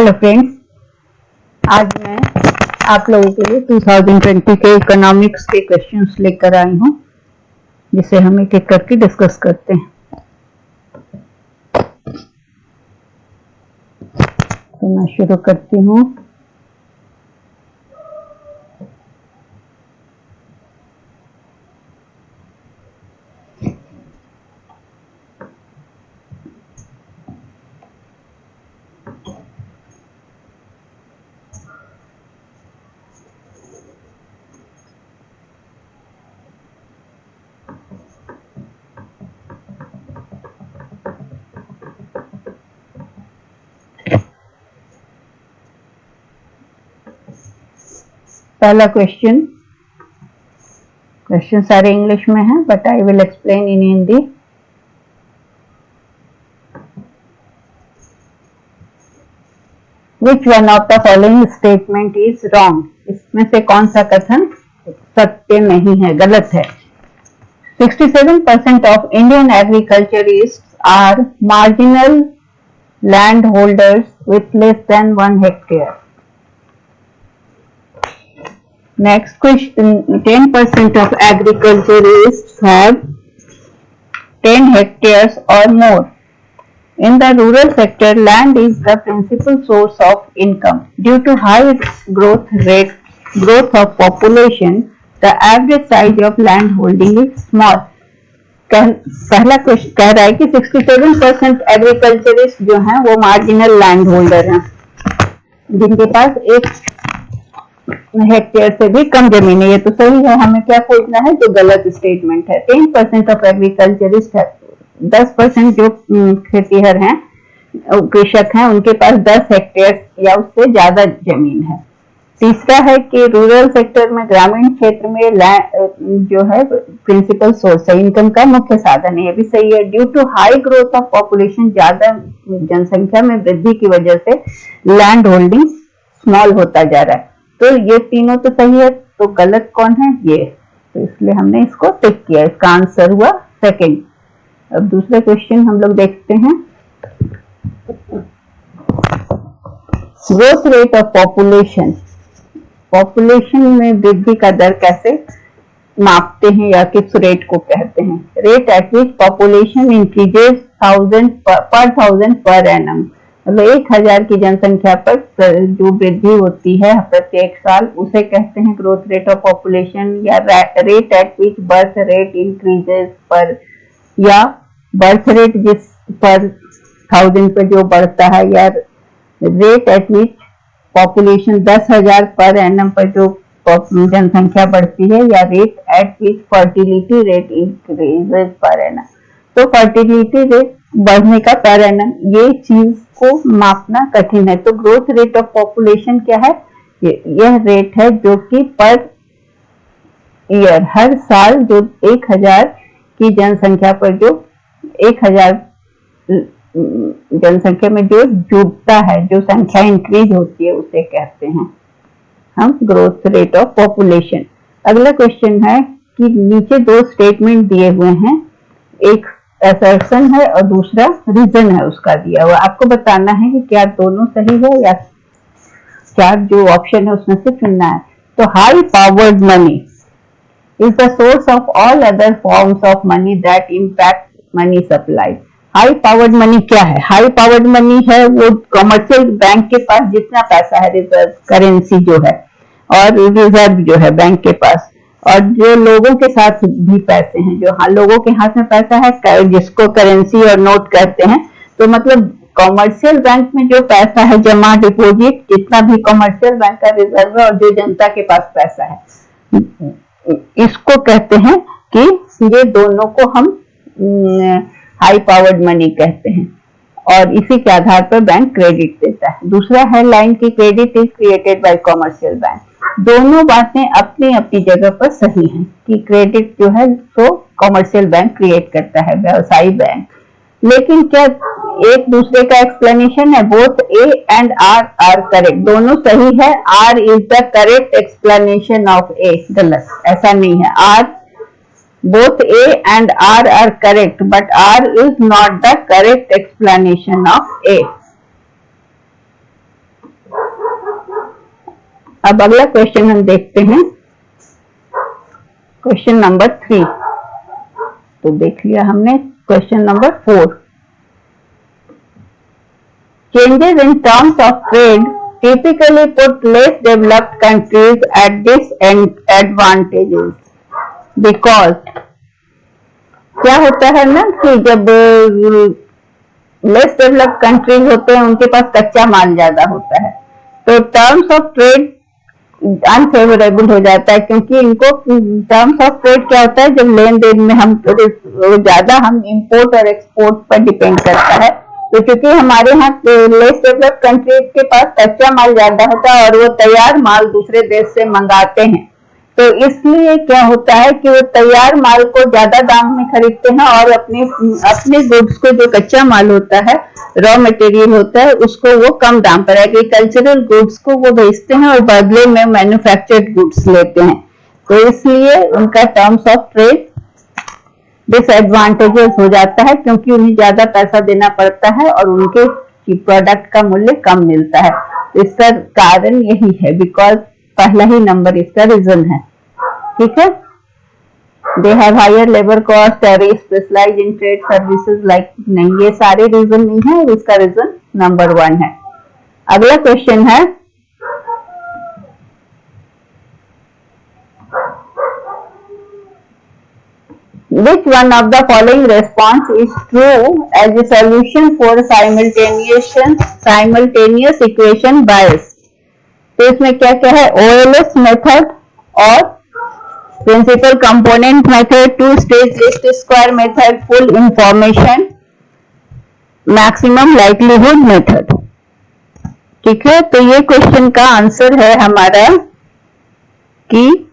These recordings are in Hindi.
हेलो फ्रेंड्स, आज मैं आप लोगों के लिए 2020 के इकोनॉमिक्स के क्वेश्चंस लेकर आई हूँ, जिसे हम एक एक करके डिस्कस करते हैं। तो मैं शुरू करती हूँ। पहला क्वेश्चन सारे इंग्लिश में है, but I will explain in Hindi. Which one of the following statement is wrong? इसमें से कौन सा कथन सत्य नहीं है, गलत है। 67% of Indian agriculturists are marginal landholders with less than 1 hectare. Next question, 10% of agriculturists have 10 hectares or more. In the rural sector, land is the principal source of income. Due to high growth of population, the average size of land holding is small. पहला क्वेश्चन कह रहा है कि 67% एग्रीकल्चरिस्ट जो हैं वो मार्जिनल लैंड होल्डर हैं, जिनके पास 1 हेक्टेयर से भी कम जमीन है। ये तो सही है, हमें क्या खोजना है जो गलत स्टेटमेंट है। 10% ऑफ एग्रीकल्चरिस्ट है, 10% जो खेतीहर हैं, कृषक हैं, उनके पास 10 हेक्टेयर या उससे ज्यादा जमीन है। तीसरा है कि रूरल सेक्टर में, ग्रामीण क्षेत्र में जो है प्रिंसिपल सोर्स है, इनकम का मुख्य साधन है, ये भी सही है। Due to high growth of population, ज्यादा जनसंख्या में वृद्धि की वजह से लैंड होल्डिंग स्मॉल होता जा रहा है। तो ये तीनों तो सही है, तो गलत कौन है? ये। तो इसलिए हमने इसको टिक किया, इसका आंसर हुआ सेकंड। अब दूसरा क्वेश्चन हम लोग देखते हैं। Growth rate of population, population में वृद्धि का दर कैसे मापते हैं या किस रेट को कहते हैं? Rate at which population increases 1000 per annum, मतलब 1000 की जनसंख्या पर जो वृद्धि होती है प्रत्येक साल, उसे कहते हैं ग्रोथ रेट ऑफ पॉपुलेशन। या rate at which birth rate increases पर, या बर्थ रेट जिस पर 1000 पर जो बढ़ता है, या rate at which population 10,000 per annum पर जो जनसंख्या बढ़ती है, या rate at which fertility rate increases per annum. तो फर्टिलिटी रेट बढ़ने का पर एनम, ये चीज को मापना कठिन है। तो ग्रोथ रेट ऑफ पॉपुलेशन क्या है? यह रेट है जो कि पर ईयर, हर साल जो 1000 की जनसंख्या पर जो 1000 जनसंख्या में जो जुड़ता है, जो संख्या इंक्रीज होती है, उसे कहते हैं हम ग्रोथ रेट ऑफ पॉपुलेशन। अगला क्वेश्चन है कि नीचे 2 स्टेटमेंट दिए हुए हैं, एक असर्शन है और दूसरा रीजन है उसका दिया हुआ। आपको बताना है कि क्या दोनों सही है या क्या जो ऑप्शन है उसमें से चुनना है। तो high powered money is the source of all other forms of money that impact money supply. High powered money क्या है? हाई पावर्ड मनी है वो कमर्शियल बैंक के पास जितना पैसा है, रिजर्व करेंसी जो है, और रिजर्व जो है बैंक के पास, और जो लोगों के साथ भी पैसे हैं, जो लोगों के हाथ में पैसा है, जिसको करेंसी और नोट कहते हैं। तो मतलब कॉमर्शियल बैंक में जो पैसा है, जमा डिपॉजिट, जितना भी कॉमर्शियल बैंक का रिजर्व है, और जो जनता के पास पैसा है, इसको कहते हैं कि ये दोनों को हम हाई पावर्ड मनी कहते हैं, और इसी के आधार पर बैंक क्रेडिट देता है। दूसरा है लाइन की credit is created by commercial bank. दोनों बातें अपनी अपनी जगह पर सही हैं कि क्रेडिट जो है तो कॉमर्शियल बैंक क्रिएट करता है, व्यवसायी बैंक। लेकिन क्या एक दूसरे का एक्सप्लेनेशन है? Both A and R are correct, दोनों सही है। R is the correct explanation of A, गलत, ऐसा नहीं है। R both A and R are correct, but R is not the correct explanation of A. अब अगला क्वेश्चन हम देखते हैं, क्वेश्चन नंबर 3। तो देख लिया हमने question number 4। Changes in terms of trade typically put less developed countries at disadvantages because क्या होता है ना कि जब लेस डेवलप्ड कंट्रीज होते हैं उनके पास कच्चा माल ज्यादा होता है, तो टर्म्स ऑफ ट्रेड अनफेवरेबल हो जाता है, क्योंकि इनको टर्म्स ऑफ ट्रेड क्या होता है, जब लेन देन में हम ज्यादा हम इंपोर्ट और एक्सपोर्ट पर डिपेंड करता है, तो क्योंकि हमारे यहाँ लेस डेवलप्ड कंट्रीज के पास कच्चा माल ज्यादा होता है और वो तैयार माल दूसरे देश से मंगाते हैं, तो इसलिए क्या होता है कि वो तैयार माल को ज्यादा दाम में खरीदते हैं और अपने गुड्स को, जो कच्चा माल होता है, रॉ मटेरियल होता है, उसको वो कम दाम पर, एग्रीकल्चरल गुड्स को वो बेचते हैं और बदले में मैन्युफैक्चर्ड गुड्स लेते हैं। तो इसलिए उनका टर्म्स ऑफ ट्रेड डिसएडवांटेजेस हो जाता है, क्योंकि उन्हें ज्यादा पैसा देना पड़ता है और उनके प्रोडक्ट का मूल्य कम मिलता है। तो इसका कारण यही है, बिकॉज पहला ही नंबर इसका रीजन है। ठीक है, they have higher labour cost और specialise in trade services like, नहीं, ये सारे रीजन नहीं है, इसका रीजन नंबर 1 है। अगला क्वेश्चन है, which one of the following response is true as a solution for simultaneous equation bias? तो इसमें क्या क्या है, OLS मेथड और principal component method, two stage least square method, full information maximum likelihood method. ठीक है, तो ये क्वेश्चन का आंसर है हमारा कि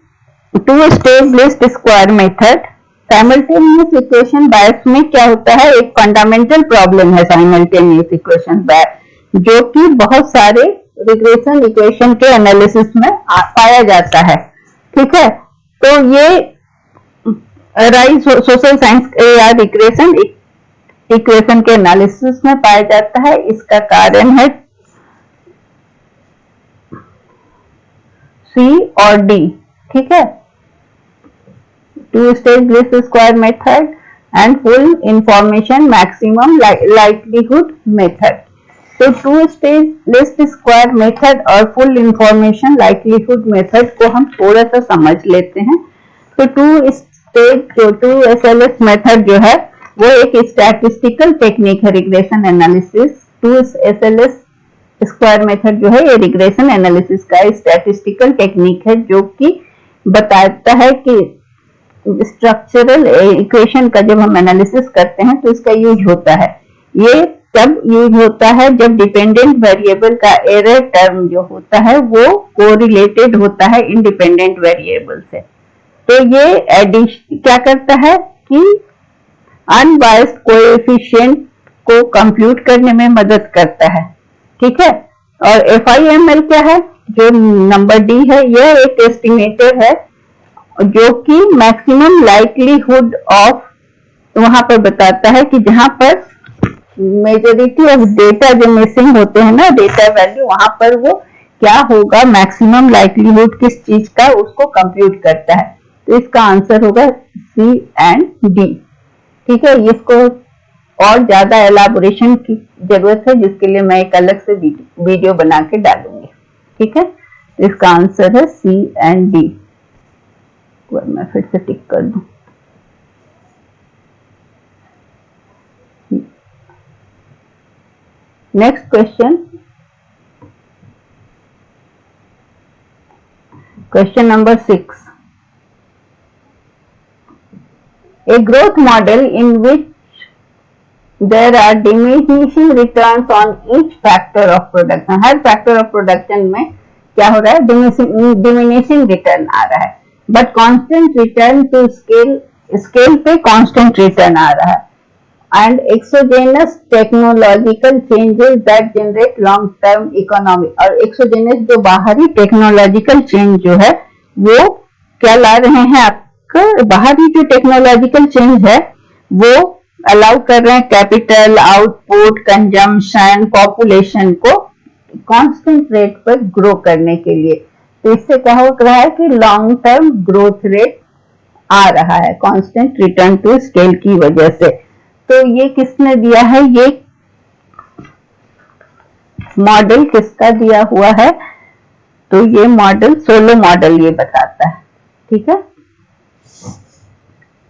two stage least square method. Simultaneous equation bias में क्या होता है, एक फंडामेंटल प्रॉब्लम है साइमल्टेनियस इक्वेशन बायस, जो कि बहुत सारे रिग्रेशन इक्वेशन के एनालिसिस में पाया जाता है। ठीक है, तो ये सोशल साइंस या रिग्रेशन इक्वेशन के एनालिसिस में पाया जाता है। इसका कारण है सी और डी। ठीक है, two stage least square method and full information maximum likelihood method. तो two stage least square method और फुल इंफॉर्मेशन लाइक्लीहुड मेथड को हम थोड़ा सा समझ लेते हैं। तो टू एसएलएस मेथड जो है वो एक स्टैटिस्टिकल टेक्निक है regression analysis. Two SLS square method जो है ये रिग्रेशन एनालिसिस का स्टैटिस्टिकल टेक्निक है, जो कि बताता है कि स्ट्रक्चरल इक्वेशन का जब हम एनालिसिस करते हैं तो इसका यूज होता है। ये तब यूज होता है जब डिपेंडेंट वेरिएबल का एरर टर्म जो होता है वो कोरिलेटेड होता है इंडिपेंडेंट वेरिएबल से। तो ये क्या करता है कि अनबायस्ड कोएफिशिएंट को कंप्यूट करने में मदद करता है। ठीक है, और FIML क्या है, जो नंबर डी है, यह एक एस्टिमेटर है जो कि मैक्सिमम लाइक्लीहुड ऑफ वहां पर बताता है कि जहां पर मेजॉरिटी ऑफ डेटा जो मिसिंग होते हैं ना, डेटा वैल्यू, वहां पर वो क्या होगा, मैक्सिमम लाइक्लीहुड किस चीज का, उसको कंप्यूट करता है। तो इसका आंसर होगा सी एंड डी। ठीक है, इसको और ज्यादा एलाबोरेशन की जरूरत है, जिसके लिए मैं एक अलग से वीडियो बना के डालूंगी। ठीक है, तो इसका आंसर है सी एंड डी। मैं फिर से टिक कर दूं। Next question, question number 6। A growth model in which there are diminishing returns on each factor of production। Her factor of production में क्या हो रहा है, diminishing return आ रहा है, but constant return to scale पे constant return आ रहा है, and exogenous technological changes that generate long term economic। और exogenous जो बाहरी टेक्नोलॉजिकल चेंज जो है वो क्या ला रहे हैं, आपका बाहरी जो टेक्नोलॉजिकल चेंज है वो अलाउ कर रहे हैं कैपिटल, आउटपुट, कंजम्पशन, पॉपुलेशन को कांस्टेंट रेट पर ग्रो करने के लिए। तो इससे क्या हो रहा है कि लॉन्ग टर्म ग्रोथ रेट आ रहा है कांस्टेंट रिटर्न टू स्केल की वजह से। तो ये किसने दिया है, ये मॉडल किसका दिया हुआ है, तो ये मॉडल सोलो मॉडल ये बताता है। ठीक है,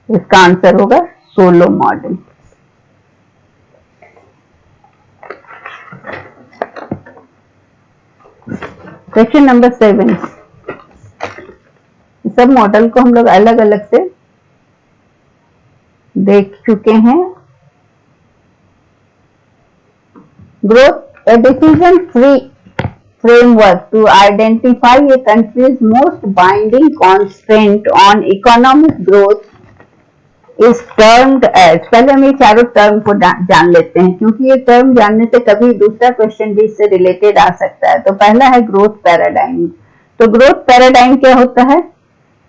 इसका आंसर होगा सोलो मॉडल। क्वेश्चन नंबर 7, सब मॉडल को हम लोग अलग अलग से देख चुके हैं। Growth, a decision free framework to identify a country's most binding constraint on economic growth is termed as, पहले हम ये चारों टर्म को जान लेते हैं, क्योंकि ये टर्म जानने से कभी दूसरा क्वेश्चन भी इससे रिलेटेड आ सकता है। तो पहला है ग्रोथ पैराडाइम। तो ग्रोथ पैराडाइम क्या होता है,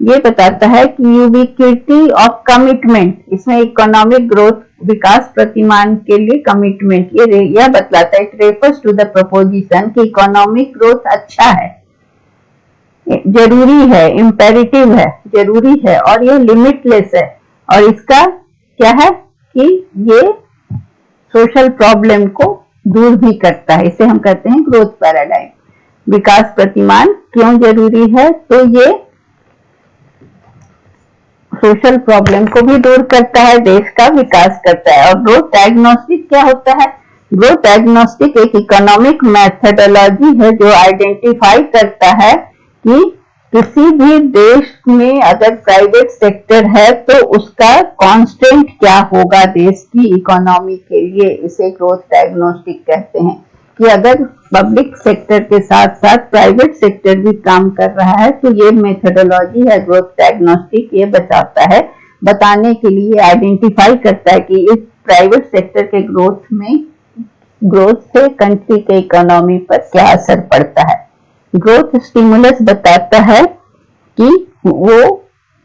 ये बताता है कि यूबिक्विटी ऑफ कमिटमेंट, इसमें इकोनॉमिक ग्रोथ विकास प्रतिमान के लिए कमिटमेंट ये यह बतलाता है, it refers to the proposition कि इकोनॉमिक ग्रोथ अच्छा है, जरूरी है, इम्पेरेटिव है, जरूरी है और ये लिमिटलेस है। और इसका क्या है कि ये सोशल प्रॉब्लम को दूर भी करता है, इसे हम कहते हैं ग्रोथ पैराडाइम। विकास प्रतिमान क्यों जरूरी है, तो ये सोशल प्रॉब्लम को भी दूर करता है, देश का विकास करता है। और ग्रोथ डायग्नोस्टिक क्या होता है, ग्रोथ डायग्नोस्टिक एक इकोनॉमिक मेथोडोलॉजी है जो आइडेंटिफाई करता है कि किसी भी देश में अगर प्राइवेट सेक्टर है तो उसका कांस्टेंट क्या होगा देश की इकोनॉमी के लिए, इसे ग्रोथ डायग्नोस्टिक कहते हैं। कि अगर पब्लिक सेक्टर के साथ साथ प्राइवेट सेक्टर भी काम कर रहा है तो ये मेथोडोलॉजी है ग्रोथ डायग्नोस्टिक, ये बताता है, बताने के लिए आइडेंटिफाई करता है कि इस प्राइवेट सेक्टर के ग्रोथ से कंट्री के इकोनॉमी पर क्या असर पड़ता है। ग्रोथ स्टिमुलस बताता है कि वो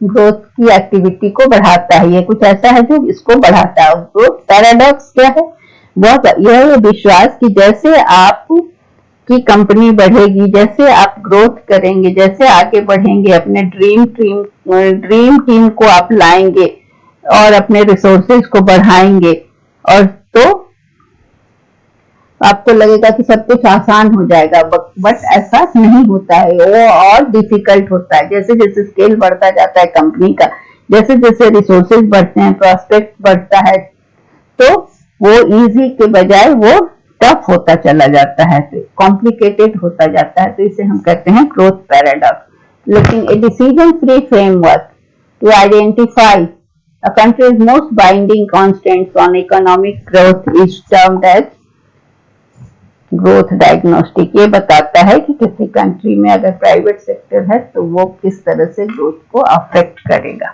ग्रोथ की एक्टिविटी को बढ़ाता है, ये कुछ ऐसा है जो इसको बढ़ाता है। ग्रोथ पैराडॉक्स क्या है, यह विश्वास कि जैसे आप की कंपनी बढ़ेगी, जैसे आप ग्रोथ करेंगे, जैसे आगे बढ़ेंगे, अपने ड्रीम टीम को आप लाएंगे और अपने रिसोर्सेज को बढ़ाएंगे, और तो आपको लगेगा कि सब कुछ आसान हो जाएगा, बट ऐसा नहीं होता है, वो और डिफिकल्ट होता है। जैसे जैसे स्केल बढ़ता जाता है कंपनी का, जैसे जैसे रिसोर्सेज बढ़ते हैं, प्रोस्पेक्ट बढ़ता है, तो वो इजी के बजाय वो टफ होता चला जाता है, कॉम्प्लिकेटेड होता जाता है। तो इसे हम कहते हैं ग्रोथ पैराडॉक्स। लेकिन a decision free framework to identify a country's most binding constraints on economic growth is termed as growth diagnostic. ये बताता है कि किसी कंट्री में अगर प्राइवेट सेक्टर है तो वो किस तरह से ग्रोथ को अफेक्ट करेगा।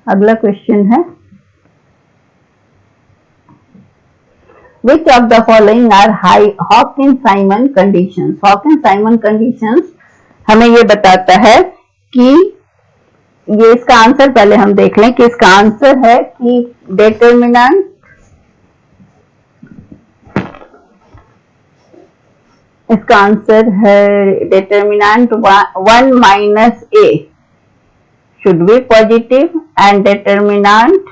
अगला क्वेश्चन है, Which of the following are Hawkins-Simon conditions? Hawkins-Simon conditions हमें ये बताता है कि ये इसका आंसर पहले हम देख लें कि इसका आंसर है कि डेटर्मिनेंट इसका आंसर है determinant 1 minus A should be positive and determinant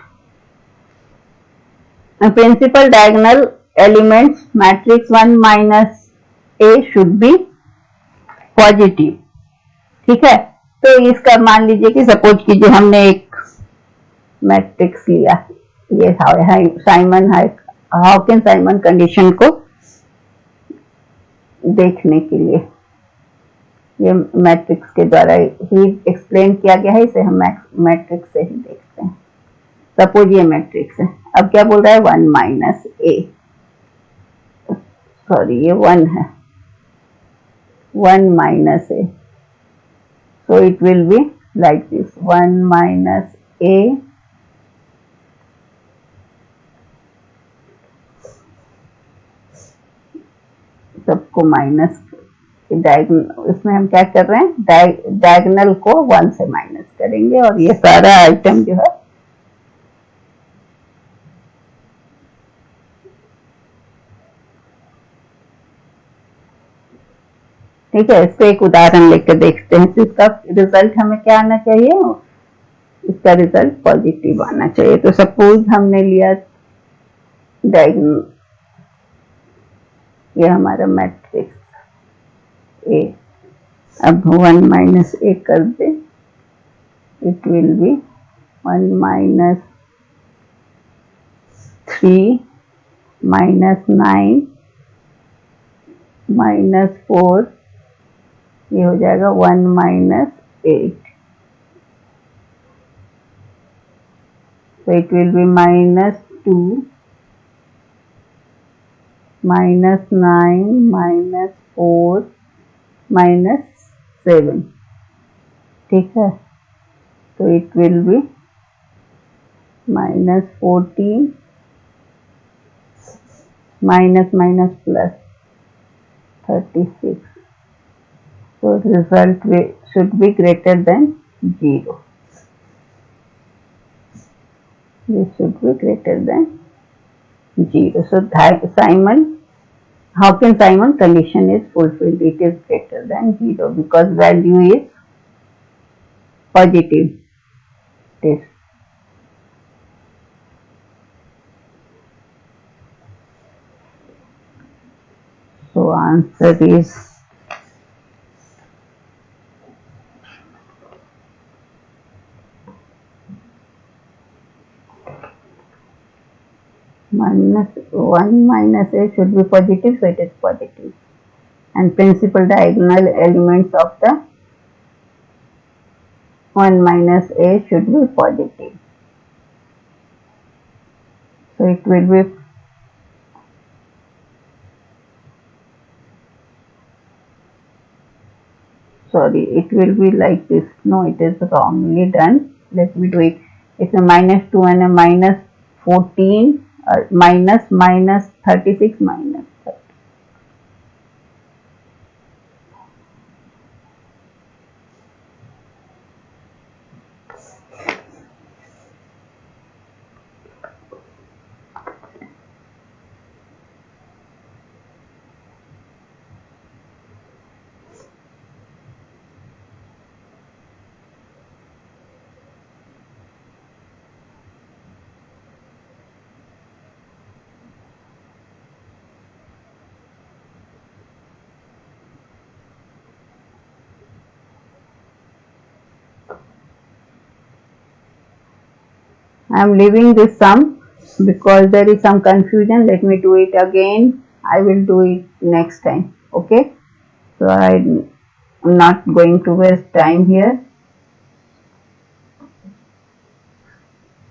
principal diagonal elements matrix 1 minus a should be positive। ठीक है, तो इसका मान लीजिए कि सपोज कीजिए हमने एक मैट्रिक्स लिया, ये हॉकिंस साइमन कंडीशन को देखने के लिए ये मैट्रिक्स के द्वारा ही एक्सप्लेन किया गया है, इसे हम मैट्रिक्स से ही देखते हैं। सपोज ये मैट्रिक्स है, अब क्या बोल रहा है 1 माइनस ए, सॉरी ये 1 है, 1 minus A, so it will be like this 1 minus a सबको माइनस, इसमें हम क्या कर रहे हैं, डायगोनल को 1 से माइनस करेंगे और ये सारा आइटम जो है ठीक है, इसको एक उदाहरण लेकर देखते हैं। तो इसका रिजल्ट हमें क्या आना चाहिए, इसका रिजल्ट पॉजिटिव आना चाहिए। तो सपोज हमने लिया डायगोनल, ये हमारा मैट्रिक्स ए, अब 1 माइनस ए कर दे, it will be 1 minus 3 minus 9 minus 4, ये हो जाएगा 1 minus 8, so it will be minus 2 minus 9 minus 4 minus 7, ठीक है। तो it will be minus 14 minus minus plus 36, so result should be greater than 0. This should be greater than 0. So Hawkins-Simon condition is fulfilled. It is greater than 0 because value is positive. This. So answer is minus 1 minus a should be positive, so it is positive. And principal diagonal elements of the 1 minus a should be positive. So it will be it will be like this. No, it is wrongly done. Let me do it. It's a minus 2 and a minus 14, minus 36 minus 30. I am leaving this sum because there is some confusion. Let me do it again. I will do it next time. Okay. So I am not going to waste time here.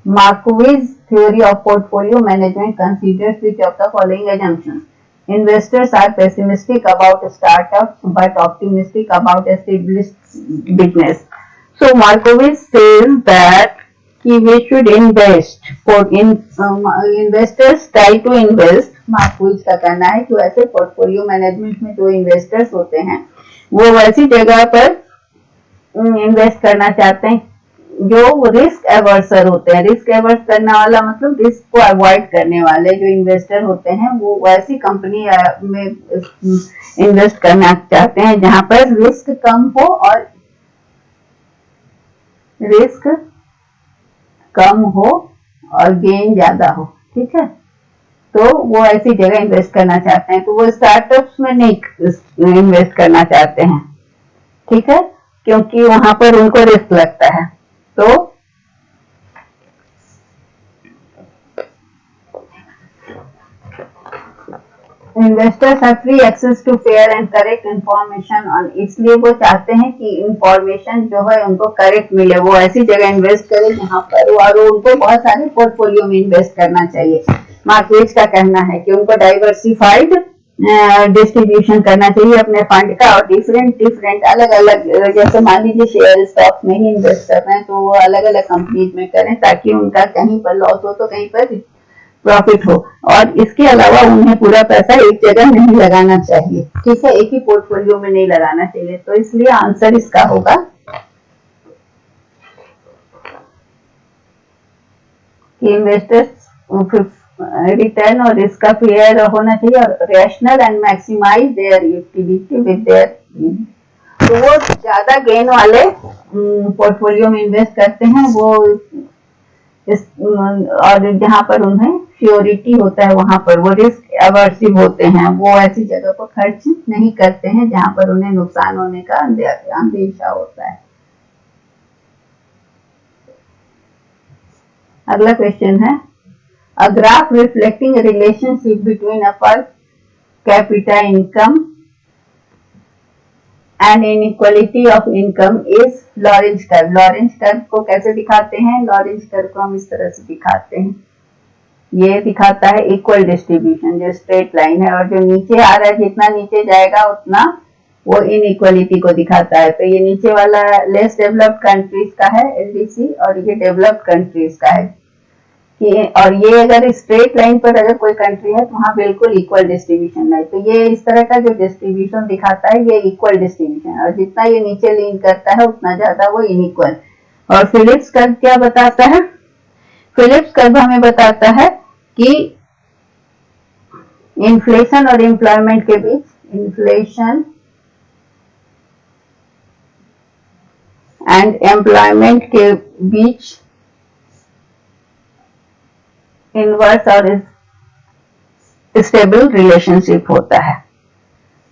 Markowitz theory of portfolio management considers which of the following assumptions? Investors are pessimistic about startups but optimistic about established business. So Markowitz says that we should invest. Investors try to invest. Markowitz का कहना है कि वैसे पोर्टफोलियो मैनेजमेंट में जो इन्वेस्टर्स होते हैं वो वैसी जगह पर इन्वेस्ट करना चाहते हैं जो रिस्क एवर्सर होते हैं। रिस्क एवर्स करने वाला मतलब रिस्क को अवॉइड करने वाले जो इन्वेस्टर होते हैं वो वैसी कंपनी में इन्वेस्ट करना चाहते हैं जहां पर रिस्क कम हो और गेन ज्यादा हो। ठीक है, तो वो ऐसी जगह इन्वेस्ट करना चाहते हैं। तो वो स्टार्टअप्स में नहीं इन्वेस्ट करना चाहते हैं, ठीक है, क्योंकि वहां पर उनको रिस्क लगता है। तो investors have free access to fair and correct information on, इसलिए वो चाहते हैं कि इंफॉर्मेशन जो है उनको करेक्ट मिले। वो ऐसी जगह इन्वेस्ट करें जहां पर और उनको बहुत सारे पोर्टफोलियो में इन्वेस्ट करना चाहिए। मार्केट का कहना है कि उनको डाइवर्सिफाइड डिस्ट्रीब्यूशन करना चाहिए अपने फंड का और डिफरेंट अलग अलग, जैसे मान लीजिए शेयर स्टॉक में ही इन्वेस्ट कर रहे हैं तो वो अलग अलग कंपनीज में करें ताकि उनका कहीं पर लॉस हो तो कहीं पर प्रॉफिट हो। और इसके अलावा उन्हें पूरा पैसा एक जगह नहीं लगाना चाहिए, ठीक है, एक ही पोर्टफोलियो में नहीं लगाना चाहिए। तो इसलिए आंसर इसका होगा कि इन्वेस्टर्स रिटर्न और रिस्क का फेयर होना चाहिए और rational and maximise their utility with their तो वो ज्यादा गेन वाले पोर्टफोलियो में इन्वेस्ट करते हैं वो और जहाँ पर उन्हें श्योरिटी होता है वहां पर वो रिस्क अवर्सिव होते हैं, वो ऐसी जगह पर खर्च नहीं करते हैं जहां पर उन्हें नुकसान होने का अंदेशा होता है। अगला क्वेश्चन है, a graph reflecting relationship between a per capita income and inequality of income is Lorentz curve. Lorentz curve को कैसे दिखाते हैं? लॉरेंज कर्व को हम इस तरह से दिखाते हैं, ये दिखाता है इक्वल डिस्ट्रीब्यूशन, जो स्ट्रेट लाइन है, और जो नीचे आ रहा है जितना नीचे जाएगा उतना वो इनइक्वालिटी को दिखाता है। तो ये नीचे वाला लेस डेवलप्ड कंट्रीज का है एलडीसी, और ये डेवलप्ड कंट्रीज का है कि, और ये अगर स्ट्रेट लाइन पर अगर कोई कंट्री है तो वहां बिल्कुल इक्वल डिस्ट्रीब्यूशन है। तो ये इस तरह का जो डिस्ट्रीब्यूशन दिखाता है ये इक्वल डिस्ट्रीब्यूशन, और जितना ये नीचे लीन करता है उतना ज्यादा वो इनइक्वल। और फिलिप्स कर्व क्या बताता है? फिलिप्स कर्व हमें बताता है कि इन्फ्लेशन और एम्प्लॉयमेंट के बीच, इन्फ्लेशन एंड एम्प्लॉयमेंट के बीच इनवर्स और स्टेबल रिलेशनशिप होता है।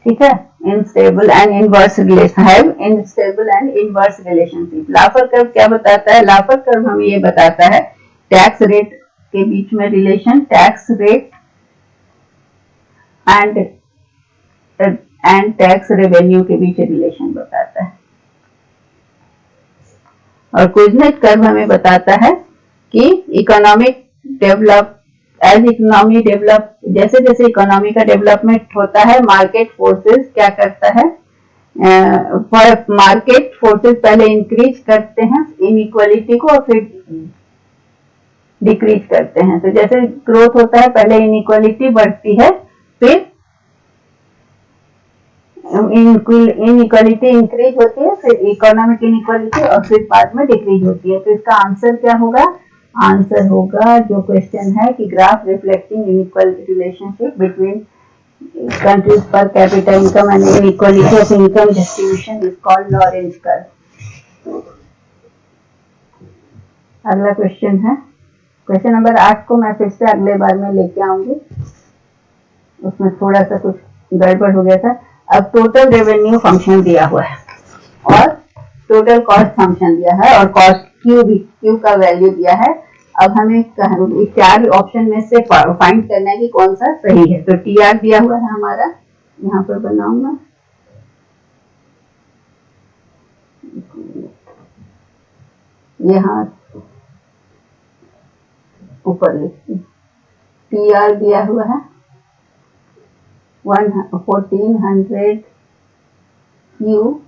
ठीक है, इनस्टेबल एंड इनवर्स रिलेशन है, instable and inverse relationship. लाफर curve क्या बताता है? लाफर कर्व हमें ये बताता है टैक्स रेट के बीच में relation, tax rate and tax revenue के बीच रिलेशन बताता है। और कुजनेट कर्व हमें बताता है कि economic develop, as economy develop, जैसे जैसे इकोनॉमी का डेवलपमेंट होता है मार्केट फोर्सेस क्या करता है, मार्केट फोर्सेस पहले इंक्रीज करते हैं इनइक्वालिटी को और फिर डिक्रीज करते हैं। तो जैसे ग्रोथ होता है पहले इनइक्वालिटी बढ़ती है, फिर इनइक्वालिटी इंक्रीज होती है, फिर इकोनॉमिक इनइक्वालिटी, और फिर बाद में डिक्रीज होती है। तो इसका आंसर क्या होगा? आंसर होगा जो क्वेश्चन है कि graph reflecting inequal relationship between countries per capita income and inequality of income distribution is called Lorentz curve। अगला क्वेश्चन है, क्वेश्चन नंबर 8 को मैं फिर से अगले बार में लेके आऊंगी, उसमें थोड़ा सा कुछ गड़बड़ हो गया था। अब टोटल रेवेन्यू फंक्शन दिया हुआ है और टोटल कॉस्ट फंक्शन दिया है और कॉस्ट क्यू भी, क्यू का वैल्यू दिया है। अब हमें 4 ऑप्शन में से फाइंड करना है कि कौन सा सही है। तो टी आर दिया हुआ है हमारा, यहाँ पर बनाऊंगा, यहाँ ऊपर लिखती, टी आर दिया हुआ है 1400 क्यू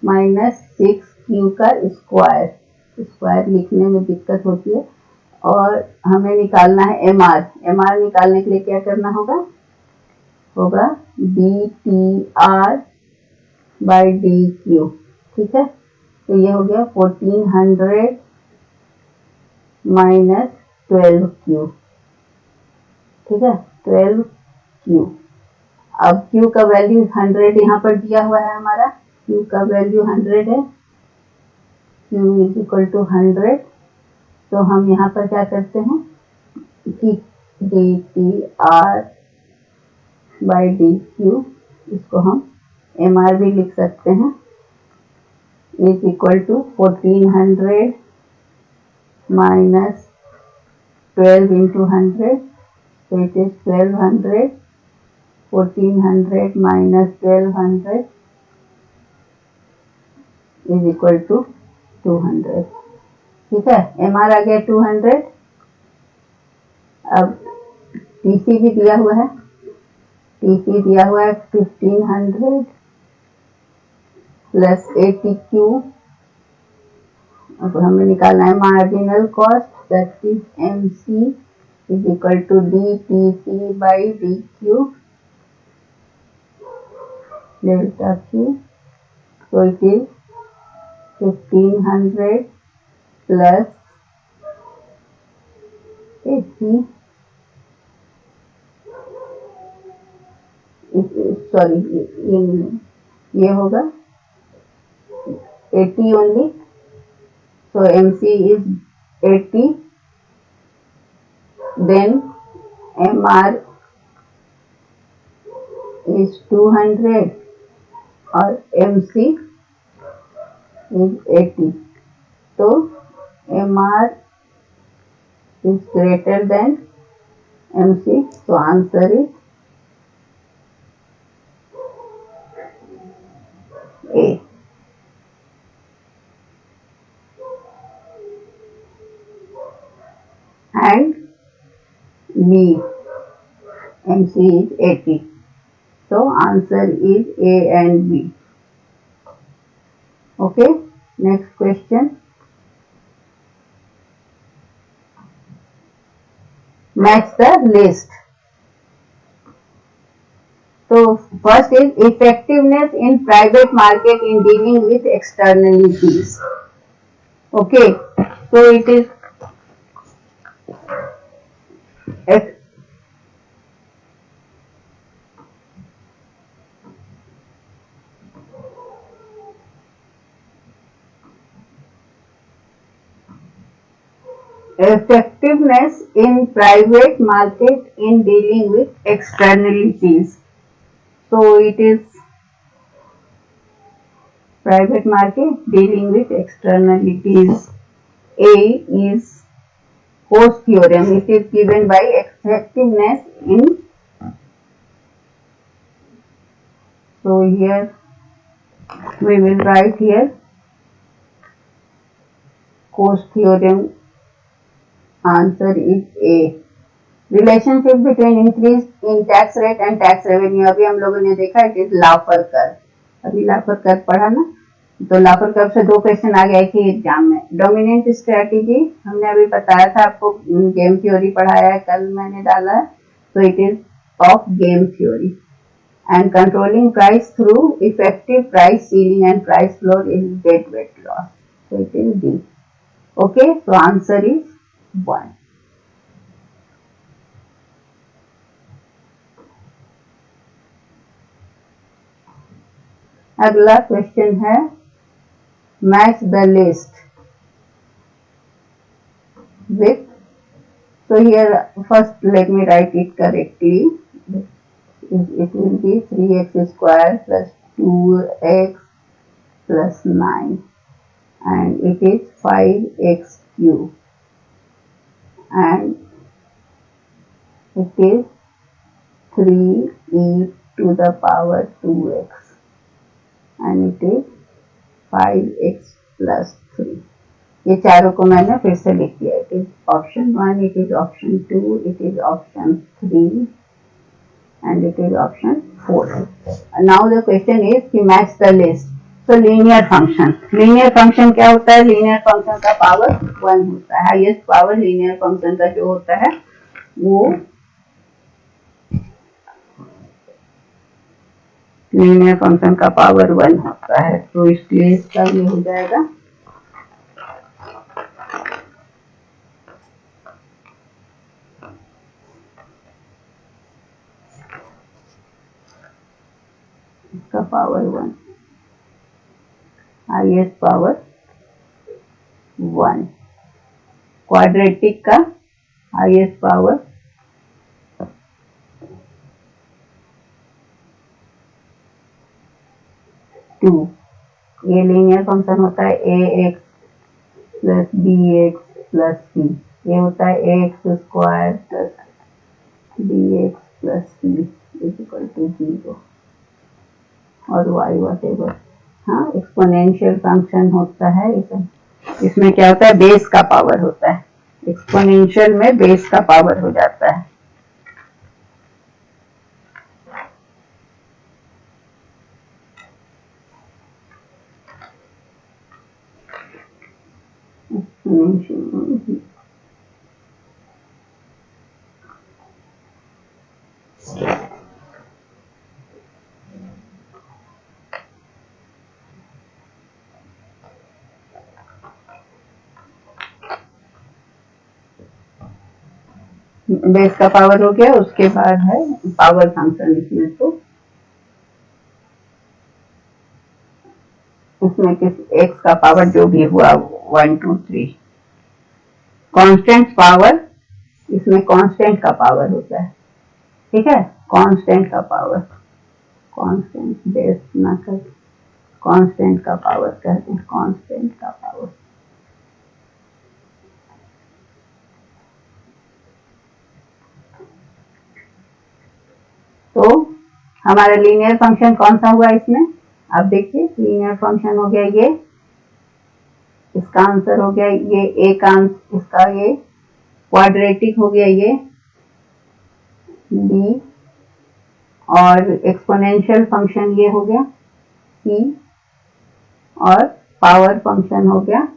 माइनस 6 क्यू का स्क्वायर। स्क्वायर लिखने में दिक्कत होती है, और हमें निकालना है एम आर। एम आर निकालने के लिए क्या करना होगा? D T R by D Q. ठीक है, तो ये हो गया 1400 माइनस 12 क्यू। ठीक है, 12 क्यू। अब क्यू का वैल्यू 100 यहाँ पर दिया हुआ है हमारा, क्यू का वैल्यू 100 है, क्यू इज इक्वल टू 100। तो हम यहाँ पर क्या करते हैं कि D T R by D Q, इसको हम एम आर भी लिख सकते हैं, is equal to 1400 minus 12 into 100, तो it is 1200, 1400 minus 1200 is equal to 200। ठीक है, एम आर आ गया 200। अब टीसी भी दिया हुआ है, टीसी दिया हुआ है 1500 प्लस 80 क्यू। अब हमें निकालना है marginal cost, that is MC is equal to D T C by D Q delta Q. तो it is 1500 plus 80 is sorry ये होगा 80 only, so MC is 80, then MR is 200 और MC is 80. तो MR is greater than MC, so answer is A. And B, MC is 80. So answer is A and B. Okay, next question. Match the list. So first is effectiveness in private market in dealing with externalities. Okay, so it is effectiveness in private market in dealing with externalities. So it is private market dealing with externalities. A is Coase theorem. It is given by effectiveness in. So here we will write here Coase theorem. Answer is A. Relationship between increase in tax rate and tax revenue. अभी हम लोगों ने देखा इट इज लाफर कर्व. अभी लाफर कर्व पढ़ा ना, तो लाफर कर्व से 2 क्वेश्चन आ गए थे एग्जाम में. डोमिनेंट स्ट्रेटेजी हमने अभी बताया था आपको, गेम थ्योरी पढ़ाया है, कल मैंने डाला है. तो it is of game theory. And controlling price through effective price ceiling and price floor is dead weight loss. So it is D. Okay, so answer is 1. अगला क्वेश्चन है match the list with. So here first let me write it correctly. It will be 3x square plus 2x plus 9 and it is 5x cube and it is 3e to the power 2x and it is 5x plus 3. ये चारों को मैंने फिर से लिख दिया. It is option 1, it is option 2, it is option 3 and it is option 4. Now the question is कि match the list. So linear function. Linear function क्या होता है? Linear function का पावर 1 होता है. हाईएस्ट पावर linear function का जो होता है वो linear function का पावर 1 होता है. तो इसलिए इसका ये हो जाएगा इसका पावर 1, हाईएस्ट पावर 1. क्वाड्रेटिक का हाईएस्ट पावर 2. ये लीनियर फंक्शन होता है ax plus bx plus c. ये होता है ax square plus bx plus c is equal to 0 और y वॉटेवर. हाँ, एक्सपोनेंशियल फंक्शन होता है. इसमें क्या होता है? बेस का पावर होता है. एक्सपोनेंशियल में बेस का पावर हो जाता है. बेस का पावर हो गया. उसके बाद है पावर फंक्शन. इसमें तो उसमें किस x का पावर जो भी हुआ 1 2 3 कांस्टेंट पावर, इसमें कांस्टेंट का पावर होता है, ठीक है, कांस्टेंट का पावर, कांस्टेंट बेस ना कर, कांस्टेंट का पावर कहते हैं, कांस्टेंट का पावर। तो हमारा लीनियर फंक्शन कौन सा हुआ इसमें, आप देखिए लीनियर फंक्शन हो गया ये, इसका आंसर हो गया ये ए का, इसका ये क्वाड्रेटिक हो गया ये बी, और एक्सपोनेंशियल फंक्शन ये हो गया सी, और पावर फंक्शन हो गया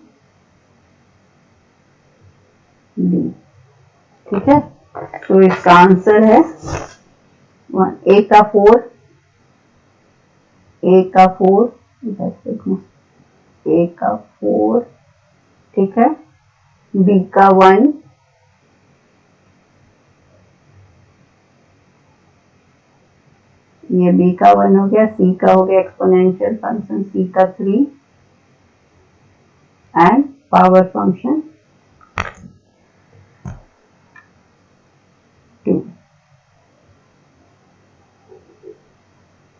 डी, ठीक है। तो इसका आंसर है ए का 4, ए का 4, ए का 4, ठीक है, बी का 1, ये बी का 1 हो गया, सी का हो गया एक्सपोनेंशियल फंक्शन सी का 3, एंड पावर फंक्शन 2,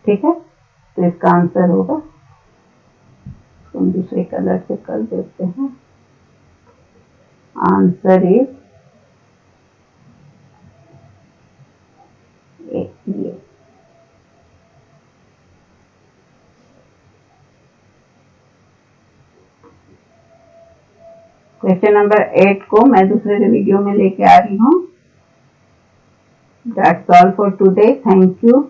ठीक है। तो इसका आंसर होगा, हम दूसरे कलर से कर देते हैं, आंसर इज ये। क्वेश्चन नंबर 8 को मैं दूसरे वीडियो में लेके आ रही हूँ। That's all for today, thank you.